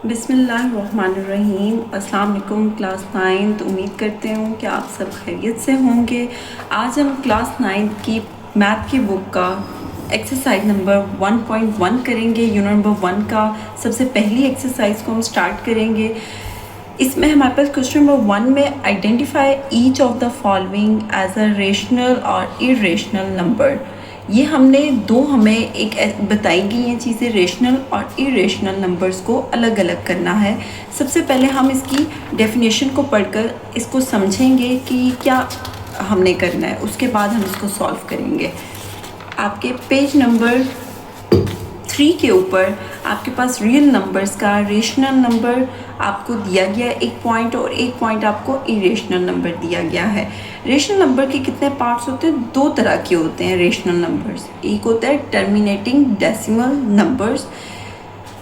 बिस्मिल्लाहिर्रहमानिर्रहीम। अस्सलाम वालेकुम क्लास 9। उम्मीद करते हूँ कि आप सब खैरियत से होंगे। आज हम क्लास 9 की मैथ की बुक का एक्सरसाइज नंबर 1.1 करेंगे। यूनिट नंबर 1 का सबसे पहली एक्सरसाइज को हम स्टार्ट करेंगे। इसमें हमारे पास क्वेश्चन नंबर 1 में identify each of the following as a rational और इरेशनल नंबर। ये हमने हमें एक बताई गई हैं चीज़ें, रेशनल और इरेशनल नंबर्स को अलग अलग करना है। सबसे पहले हम इसकी डेफिनेशन को पढ़कर इसको समझेंगे कि क्या हमने करना है, उसके बाद हम इसको सॉल्व करेंगे। आपके पेज नंबर 3 के ऊपर आपके पास रियल नंबर्स का रेशनल नंबर आपको दिया गया है 1 पॉइंट, और 1 पॉइंट आपको इरेशनल नंबर दिया गया है। रेशनल नंबर के कितने पार्ट्स होते हैं? 2 तरह के होते हैं रेशनल नंबर्स। एक होता है टर्मिनेटिंग डेसिमल नंबर्स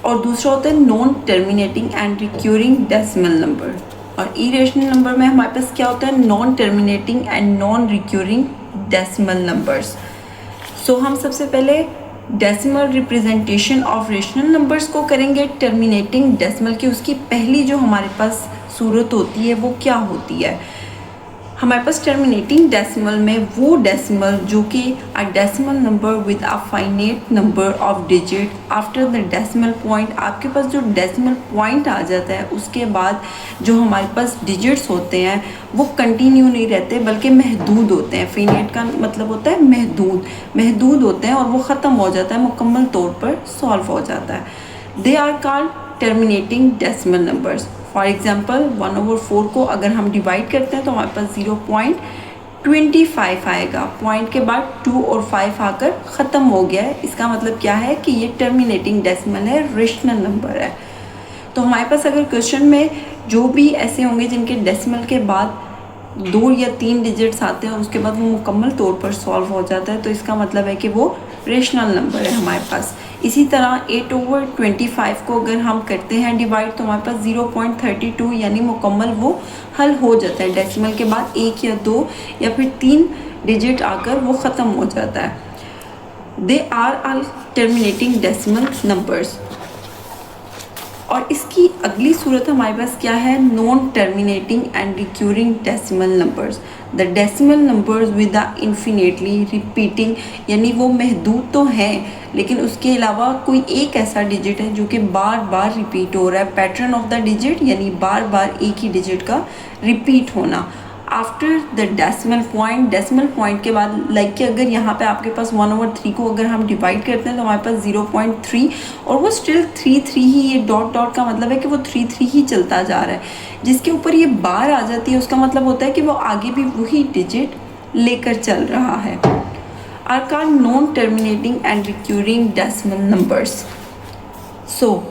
और दूसरा होता है non terminating and recurring decimal number. और इरेशनल नंबर में हमारे पास क्या होता है? Non terminating and non recurring decimal numbers. So हम सबसे पहले decimal representation of rational numbers को करेंगे। टर्मिनेटिंग डेसिमल की उसकी पहली जो हमारे पास सूरत होती है वो क्या होती है? हमारे पास टर्मिनेटिंग डेसिमल में वो डेसिमल जो कि a decimal number with a finite number of digit after the decimal point. आपके पास जो डेसिमल पॉइंट आ जाता है उसके बाद जो हमारे पास डिजिट्स होते हैं वो कंटिन्यू नहीं रहते बल्कि महदूद होते हैं। फाइनाइट का मतलब होता है महदूद होते हैं और वो ख़त्म हो जाता है, मुकम्मल तौर पर सॉल्व हो जाता है। They are called terminating decimal numbers. For example 1/4 को अगर हम डिवाइड करते हैं तो हमारे पास 0.25 आएगा। पॉइंट के बाद 2 और 5 आकर ख़त्म हो गया है। इसका मतलब क्या है कि ये टर्मिनेटिंग डेसिमल है, रेशनल नंबर है। तो हमारे पास अगर क्वेश्चन में जो भी ऐसे होंगे जिनके डेसिमल के बाद 2 या 3 डिजिट्स आते हैं और उसके बाद वो मुकम्मल तौर पर सॉल्व हो जाता है, तो इसका मतलब है कि वो रेशनल नंबर है हमारे पास। इसी तरह 8/25 को अगर हम करते हैं डिवाइड तो हमारे पास 0.32 यानी मुकम्मल वो हल हो जाता है। डेसिमल के बाद 1 या 2 या फिर 3 डिजिट आकर वो ख़त्म हो जाता है। They are all terminating decimal numbers. और इसकी अगली सूरत हमारे पास क्या है? Non terminating and recurring decimal numbers. The decimal numbers with the infinitely repeating, यानी वो महदूद तो हैं लेकिन उसके अलावा कोई एक ऐसा डिजिट है जो कि बार बार रिपीट हो रहा है। पैटर्न ऑफ द डिजिट यानी बार बार एक ही डिजिट का रिपीट होना। आफ्टर द डेसिमल पॉइंट के बाद लाइक कि अगर यहाँ पे आपके पास 1/3 को अगर हम डिवाइड करते हैं तो हमारे पास 0.3 और वो स्टिल 3 ही, ये डॉट का मतलब है कि वो 3 ही चलता जा रहा है। जिसके ऊपर ये बार आ जाती है उसका मतलब होता है कि वो आगे भी वही डिजिट लेकर चल रहा है। Are called non terminating and recurring decimal numbers. So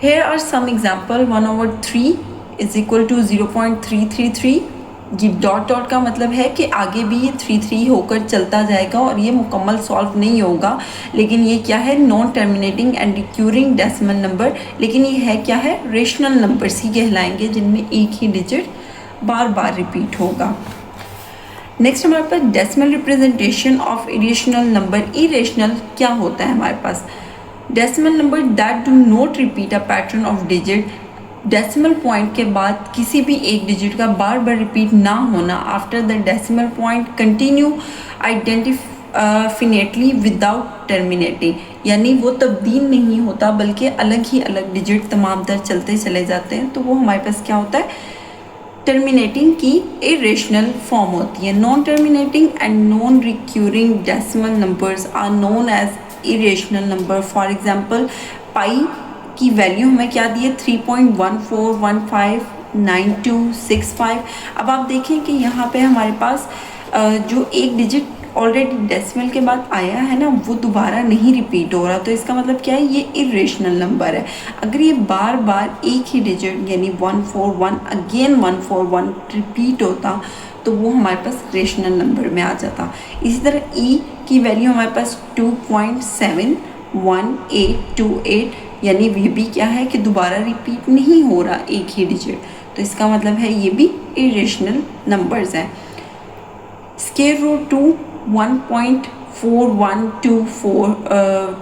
here are some example. 1/3 is equal to 0.333। ये डॉट का मतलब है कि आगे भी ये 3 होकर चलता जाएगा और ये मुकम्मल सॉल्व नहीं होगा। लेकिन ये क्या है? Non terminating and recurring decimal number. लेकिन ये है क्या है? रेशनल नंबर्स ही कहलाएंगे जिनमें एक ही डिजिट बार बार रिपीट होगा। नेक्स्ट हमारे पास decimal representation of irrational number. Irrational क्या होता है हमारे पास? Decimal number that do not repeat a pattern of digit. Decimal point के बाद किसी भी एक डिजिट का बार बार रिपीट ना होना। After the decimal point continue indefinitely without terminating, यानी वो तब्दील नहीं होता बल्कि अलग ही अलग डिजिट तमाम तर चलते चले जाते हैं। तो वो हमारे पास क्या होता है? टर्मिनेटिंग की इरेशनल फॉर्म होती है। Non terminating and non recurring decimal numbers are known as irrational number. For example pi की वैल्यू हमें क्या दी है? 3.14159265। अब आप देखें कि यहाँ पे हमारे पास जो एक डिजिट ऑलरेडी डेसिमल के बाद आया है ना वो दोबारा नहीं रिपीट हो रहा। तो इसका मतलब क्या है? ये इरेशनल नंबर है। अगर ये बार बार एक ही डिजिट यानी 141 अगेन 141 रिपीट होता तो वो हमारे पास रेशनल नंबर में आ जाता। इसी तरह ई की वैल्यू हमारे पास 2.71828, यानी ये भी क्या है कि दोबारा रिपीट नहीं हो रहा एक ही डिजिट। तो इसका मतलब है ये भी इरेशनल नंबर्स हैं। स्क्वायर रूट 2 1.4124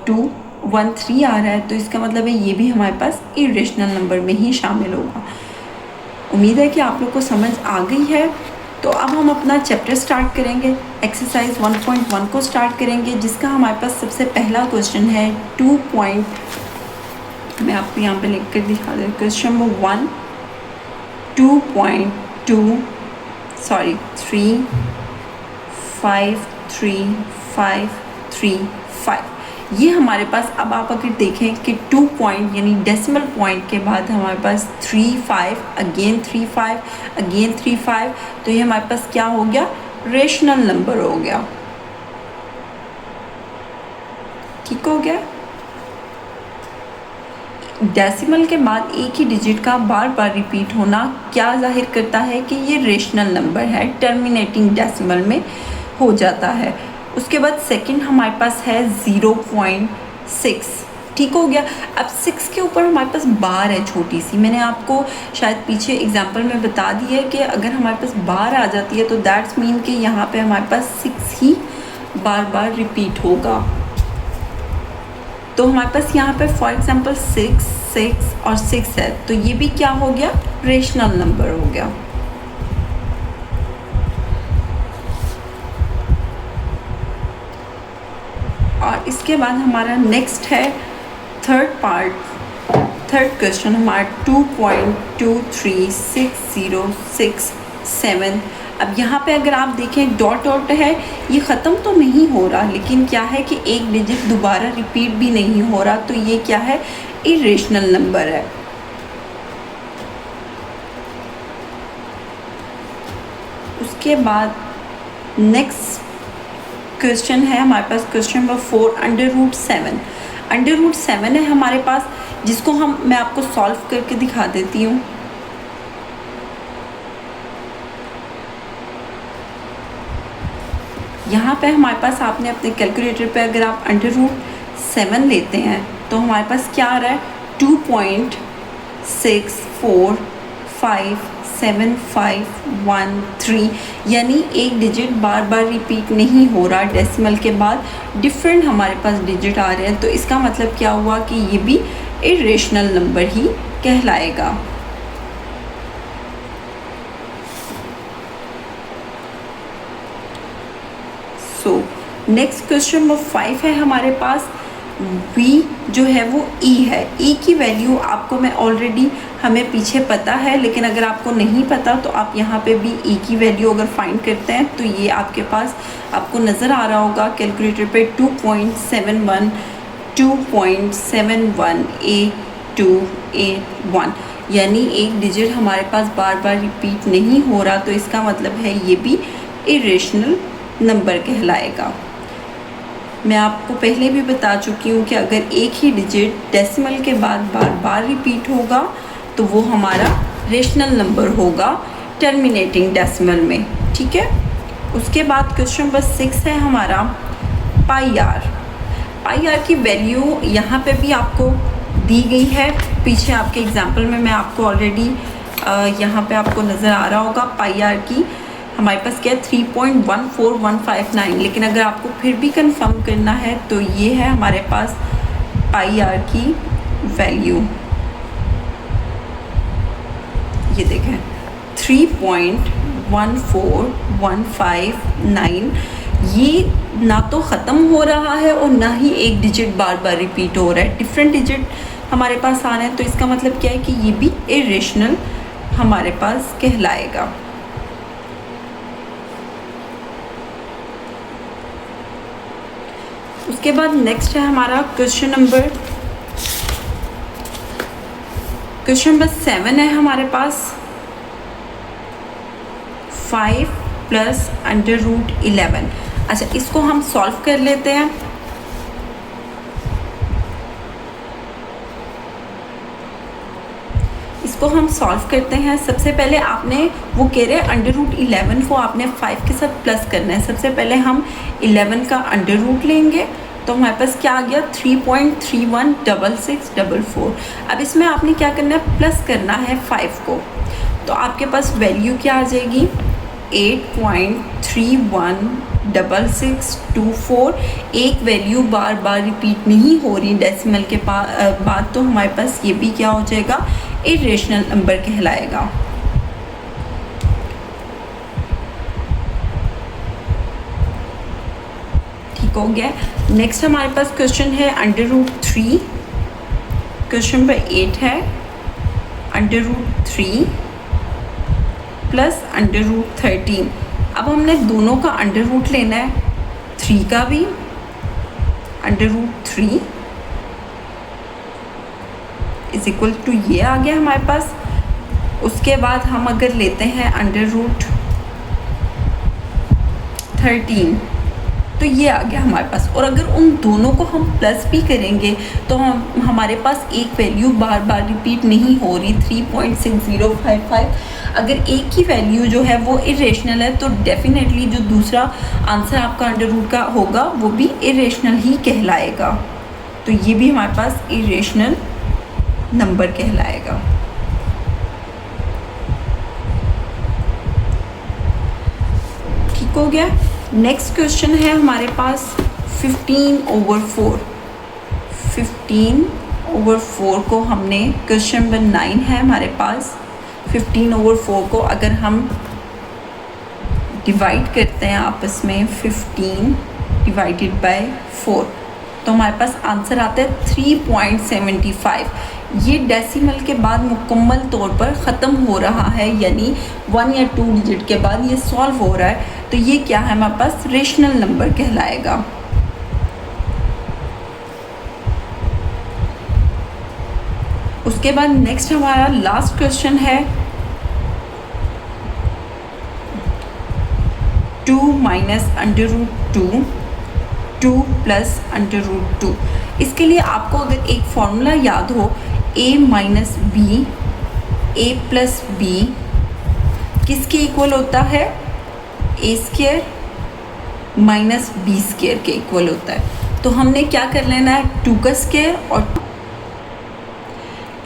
2 0.13 आ रहा है, तो इसका मतलब है ये भी हमारे पास इरेशनल नंबर में ही शामिल होगा। उम्मीद है कि आप लोग को समझ आ गई है। तो अब हम अपना चैप्टर स्टार्ट करेंगे, एक्सरसाइज 1.1 को स्टार्ट करेंगे, जिसका हमारे पास सबसे पहला क्वेश्चन है 2. मैं आपको यहाँ पे लिख कर दिखा दूँ। क्वेश्चन नंबर 1 3.53535 ये हमारे पास, अब आप अगर देखें कि 2 पॉइंट यानी डेसिमल पॉइंट के बाद हमारे पास 3.5 अगेन 3.5 अगेन 3.5, तो ये हमारे पास क्या हो गया, रेशनल नंबर हो गया। ठीक हो गया। डेसिमल के बाद एक ही डिजिट का बार बार रिपीट होना क्या जाहिर करता है कि ये रेशनल नंबर है, टर्मिनेटिंग डेसिमल में हो जाता है। उसके बाद सेकंड हमारे पास है 0.6। ठीक हो गया। अब 6 के ऊपर हमारे पास बार है छोटी सी, मैंने आपको शायद पीछे एग्जांपल में बता दी है कि अगर हमारे पास बार आ जाती है तो दैट्स मीन कि यहाँ पे हमारे पास 6 ही बार बार रिपीट होगा। तो हमारे पास यहाँ पे फॉर एग्जांपल 6, 6 और 6 है, तो ये भी क्या हो गया, रेशनल नंबर हो गया। और इसके बाद हमारा नेक्स्ट है थर्ड क्वेश्चन हमारा 2.236067। अब यहाँ पे अगर आप देखें डॉट है, ये ख़त्म तो नहीं हो रहा, लेकिन क्या है कि एक डिजिट दोबारा रिपीट भी नहीं हो रहा, तो ये क्या है, इरेशनल नंबर है। उसके बाद नेक्स्ट क्वेश्चन है हमारे पास क्वेश्चन नंबर 4 √7। √7 है हमारे पास, जिसको मैं आपको सॉल्व करके दिखा देती हूँ। यहाँ पे हमारे पास आपने अपने कैलकुलेटर पे अगर आप √7 लेते हैं तो हमारे पास क्या आ रहा है, 2.645751 यानी एक डिजिट बार बार रिपीट नहीं हो रहा, डेसिमल के बाद डिफरेंट हमारे पास डिजिट आ रहे हैं, तो इसका मतलब क्या हुआ कि ये भी इरेशनल नंबर ही कहलाएगा। नेक्स्ट क्वेश्चन नंबर 5 है हमारे पास। v जो है वो e है। e की वैल्यू आपको मैं ऑलरेडी हमें पीछे पता है, लेकिन अगर आपको नहीं पता तो आप यहाँ पे भी e की वैल्यू अगर फाइंड करते हैं तो ये आपके पास आपको नज़र आ रहा होगा कैलकुलेटर पे 2.71 यानी एक डिजिट हमारे पास बार बार रिपीट नहीं हो रहा, तो इसका मतलब है ये भी इरेशनल नंबर कहलाएगा। मैं आपको पहले भी बता चुकी हूँ कि अगर एक ही डिजिट डेसिमल के बाद बार बार रिपीट होगा तो वो हमारा रेशनल नंबर होगा टर्मिनेटिंग डेसिमल में। ठीक है। उसके बाद क्वेश्चन नंबर 6 है हमारा पाई आर की वैल्यू यहाँ पे भी आपको दी गई है, पीछे आपके एग्जाम्पल में मैं आपको ऑलरेडी यहाँ पे आपको नज़र आ रहा होगा। पाई आर की हमारे पास क्या है 3.14159, लेकिन अगर आपको फिर भी कंफर्म करना है तो ये है हमारे पास पाई आर की वैल्यू, ये देखें 3.14159। ये ना तो ख़त्म हो रहा है और ना ही एक डिजिट बार बार रिपीट हो रहा है, डिफरेंट डिजिट हमारे पास आ रहे हैं, तो इसका मतलब क्या है कि ये भी इरेशनल हमारे पास कहलाएगा। उसके बाद नेक्स्ट है हमारा क्वेश्चन नंबर 7 है हमारे पास 5 + √11। अच्छा, इसको हम सॉल्व कर लेते हैं। इसको हम सॉल्व करते हैं। सबसे पहले आपने वो कह रहे हैं √11 को आपने 5 के साथ प्लस करना है। सबसे पहले हम 11 का अंडर रूट लेंगे तो हमारे पास क्या आ गया 3.316644। अब इसमें आपने क्या करना है, प्लस करना है 5 को, तो आपके पास वैल्यू क्या आ जाएगी 8.31 6624, एक वैल्यू बार बार रिपीट नहीं हो रही डेसिमल के बाद, तो हमारे पास ये भी क्या हो जाएगा, इरेशनल नंबर कहलाएगा। ठीक हो गया। नेक्स्ट हमारे पास क्वेश्चन है √3, क्वेश्चन नंबर 8 है √3 प्लस √13। अब हमने दोनों का अंडर रूट लेना है, 3 का भी √3 इज इक्वल टू ये आ गया हमारे पास। उसके बाद हम अगर लेते हैं √13 तो ये आ गया हमारे पास। और अगर उन दोनों को हम प्लस भी करेंगे तो हमारे पास एक वैल्यू बार बार रिपीट नहीं हो रही, 3.6055। अगर एक ही वैल्यू जो है वो इरेशनल है तो डेफिनेटली जो दूसरा आंसर आपका अंडर रूट का होगा वो भी इरेशनल ही कहलाएगा। तो ये भी हमारे पास इरेशनल नंबर कहलाएगा। ठीक हो गया। नेक्स्ट क्वेश्चन है हमारे पास 15/4। 15/4 को हमने, क्वेश्चन नंबर 9 है हमारे पास। 15/4 को अगर हम डिवाइड करते हैं आपस में 15 डिवाइडेड बाय 4 तो हमारे पास आंसर आता है 3.75। ये डेसिमल के बाद मुकम्मल तौर पर ख़त्म हो रहा है, यानी 1 या 2 डिजिट के बाद ये सॉल्व हो रहा है। तो ये क्या है, हमारे पास रेशनल नंबर कहलाएगा। उसके बाद नेक्स्ट हमारा लास्ट क्वेश्चन है 2 माइनस √2, 2 प्लस √2। इसके लिए आपको अगर एक फॉर्मूला याद हो, a minus b, a plus b किसके इक्वल होता है, a square minus b square के इक्वल होता है। तो हमने क्या कर लेना है, 2 का स्क्वायर, और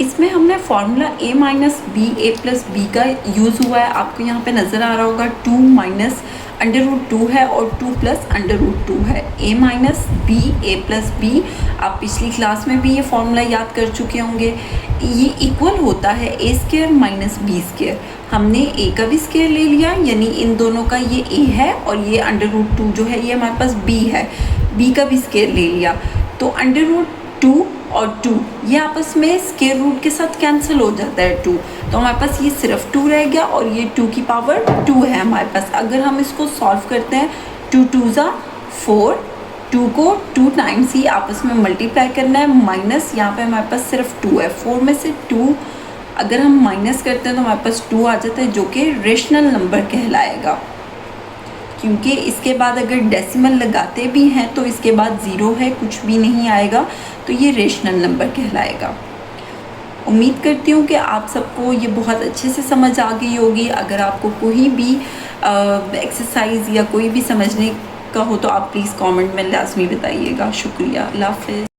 इसमें हमने formula a minus b, a plus b का यूज़ हुआ है। आपको यहाँ पे नज़र आ रहा होगा 2 माइनस √2 है और 2 प्लस √2 है। a minus b, a plus b, आप पिछली क्लास में भी ये फॉर्मूला याद कर चुके होंगे। ये इक्वल होता है a square minus b square. हमने a का भी स्क्वायर ले लिया, यानी इन दोनों का ये a है और ये √2 जो है ये हमारे पास b है, b का भी स्क्वायर ले लिया। तो √2 और 2 ये आपस में स्क्वायर रूट के साथ कैंसिल हो जाता है 2, तो हमारे पास ये सिर्फ 2 रह गया और ये 2 की पावर 2 है हमारे पास। अगर हम इसको सॉल्व करते हैं 2 2 ज़ा 4, 2 को 2 टाइम्स ही आपस में मल्टीप्लाई करना है, माइनस यहाँ पे हमारे पास सिर्फ 2 है। 4 में से 2 अगर हम माइनस करते हैं तो हमारे पास 2 आ जाता है, जो कि रेशनल नंबर कहलाएगा। क्योंकि इसके बाद अगर डेसिमल लगाते भी हैं तो इसके बाद 0 है, कुछ भी नहीं आएगा, तो ये रेशनल नंबर कहलाएगा। उम्मीद करती हूँ कि आप सबको ये बहुत अच्छे से समझ आ गई होगी। अगर आपको कोई भी एक्सरसाइज या कोई भी समझने का हो तो आप प्लीज़ कमेंट में लाजमी बताइएगा। शुक्रिया, अल्लाह हाफ़िज़।